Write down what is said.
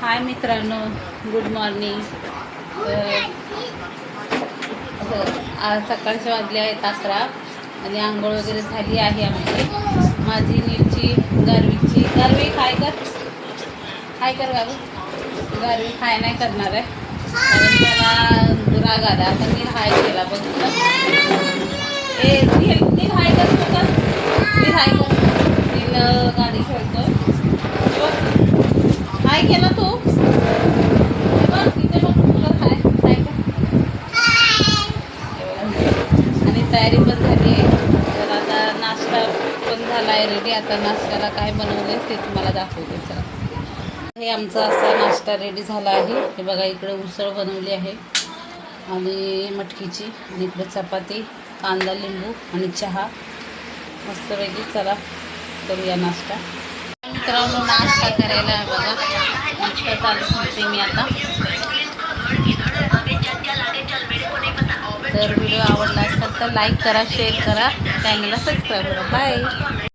हाय मित्रांनो, good morning. आज सकाळचे वाजले आहेत 11 आणि आंघोळ वगैरे झाली आहे आमची. माझी नीलची गारवीची गारवी काय कर गावी. गारवी खाय नाही करणार आहे कारण त्याला राग आला. आता नील हाय केला बघितलं. नील हाय कर तू का. नील हाय कर. नील गाडी खेळतोय. हाय केला तू. आणि तयारी पण झाली आहे. तर आता नाश्ता पण झाला आहे रेडी. आता नाश्त्याला काय बनवले ते तुम्हाला दाखवते. चला, हे आमचा असा नाश्ता रेडी झाला आहे. हे बघा, इकडे उसळ बनवली आहे आणि मटकीची, आणि इकडे चपाती, कांदा, लिंबू आणि चहा मस्तपैकी. चला करूया नाश्ता. मित्रांनो, नाश्ता करायला बघा नाश्ता चालू करते मी आता. तर व्हिडिओ आवडला असेल तर लाईक करा, शेअर करा, चॅनलला सबस्क्राईब करा. बाय.